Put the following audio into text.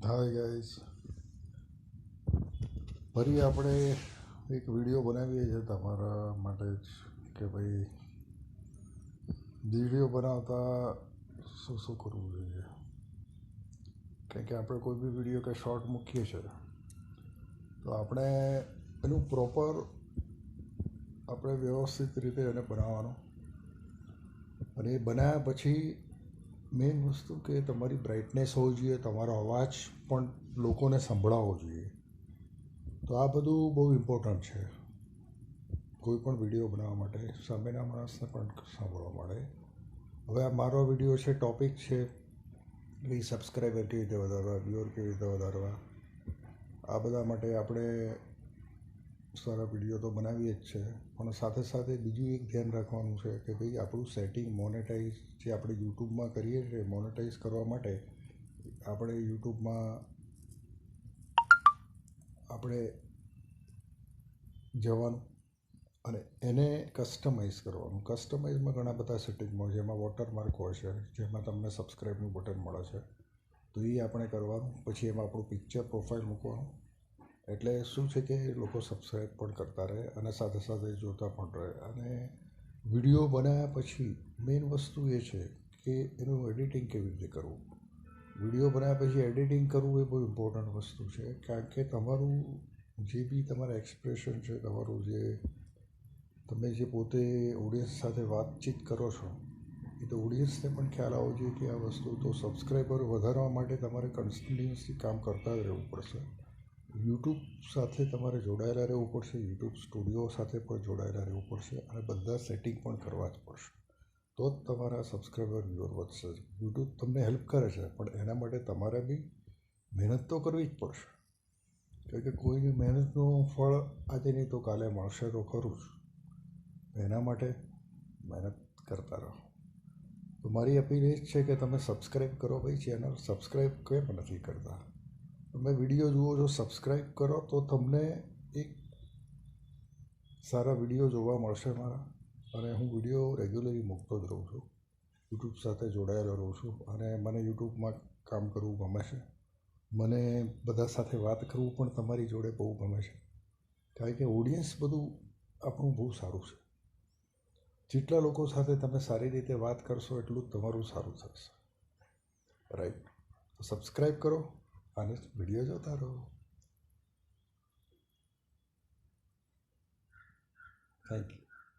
Hi guys, ફરી આપણે એક વિડીયો બનાવીએ છીએ તમારા માટે જ કે ભાઈ વિડીયો બનાવતા શું શું કરવું જોઈએ. કારણ કે આપણે કોઈ બી વિડીયો કે શોર્ટ મૂકીએ છીએ તો આપણે એનું પ્રોપર આપણે વ્યવસ્થિત રીતે એને બનાવવાનું, અને એ બનાવ્યા પછી મેઇન વસ્તુ કે તમારી બ્રાઇટનેસ હોવી જોઈએ, તમારો અવાજ પણ લોકોને સંભળાવવો જોઈએ. તો આ બધું બહુ ઇમ્પોર્ટન્ટ છે કોઈ પણ વિડીયો બનાવવા માટે, સામેના માણસને પણ સાંભળવા મળે. હવે આ મારો વિડીયો છે, ટૉપિક છે કે સબસ્ક્રાઈબર કેવી રીતે વધારવા, વ્યુઅર કેવી રીતે વધારવા. આ બધા માટે આપણે સારા વિડીયો તો બનાવીએ જ છે, પણ સાથે સાથે બીજું એક ધ્યાન રાખવાનું છે કે ભાઈ આપણું સેટિંગ મોનેટાઈઝ જે આપણે યુટ્યુબમાં કરીએ છીએ, મોનેટાઈઝ કરવા માટે આપણે યુટ્યુબમાં આપણે જવાનું અને એને કસ્ટમાઇઝ કરવાનું. કસ્ટમાઇઝમાં ઘણા બધા સેટિંગમાં હોય, જેમાં વોટરમાર્ક હોય છે, જેમાં તમને સબસ્ક્રાઈબનું બટન મળે છે, તો એ આપણે કરવાનું. પછી એમાં આપણું પિક્ચર પ્રોફાઇલ મૂકવાનું, એટલે શું છે કે લોકો સબસ્ક્રાઈબ પણ કરતા રહે અને સાથે સાથે જોતા પણ રહે. અને વિડીયો બનાવ્યા પછી મેઇન વસ્તુ એ છે કે એનું એડિટિંગ કેવી રીતે કરવું. વિડીયો બનાવ્યા પછી એડિટિંગ કરવું એ બહુ ઇમ્પોર્ટન્ટ વસ્તુ છે, કારણ કે તમારું જે બી તમારા એક્સપ્રેશન છે, તમારું જે તમે જે પોતે ઓડિયન્સ સાથે વાતચીત કરો છો, એ તો ઓડિયન્સને પણ ખ્યાલ આવવો જોઈએ કે આ વસ્તુ. તો સબસ્ક્રાઈબર વધારવા માટે તમારે કન્ટિન્યુઅસલી કામ કરતા જ રહેવું પડશે. યુટ્યુબ સાથે તમારે જોડાયેલા રહેવું પડશે, યુટ્યુબ સ્ટુડિયો સાથે પણ જોડાયેલા રહેવું પડશે, અને બધા સેટિંગ પણ કરવા જ પડશે. તો જ તમારા સબસ્ક્રાઈબર વ્યુઅર વધશે. યુટ્યુબ તમને હેલ્પ કરે છે, પણ એના માટે તમારે બી મહેનત તો કરવી જ પડશે. કારણ કે કોઈની મહેનતનું ફળ આજે નહીં તો કાલે મળશે તો ખરું જ. એના માટે મહેનત કરતા રહો. તો મારી અપીલ એ જ છે કે તમે સબસ્ક્રાઈબ કરો. ભાઈ ચેનલ સબસ્ક્રાઈબ કેમ નથી કરતા? તમે વિડીયો જુઓ છો, સબસ્ક્રાઈબ કરો તો તમને એક સારા વિડીયો જોવા મળશે મારા. અને હું વિડીયો રેગ્યુલરલી મૂકતો જ રહું છું, યુટ્યુબ સાથે જોડાયેલો રહું છું, અને મને યુટ્યુબમાં કામ કરવું ગમે છે. મને બધા સાથે વાત કરવું પણ તમારી જોડે બહુ ગમે છે, કારણ કે ઓડિયન્સ બધું આપણું બહુ સારું છે. જેટલા લોકો સાથે તમે સારી રીતે વાત કરશો એટલું જ તમારું સારું થશે. રાઈટ? તો સબસ્ક્રાઈબ કરો અને વિડીયો જોતા રહો. Thank you.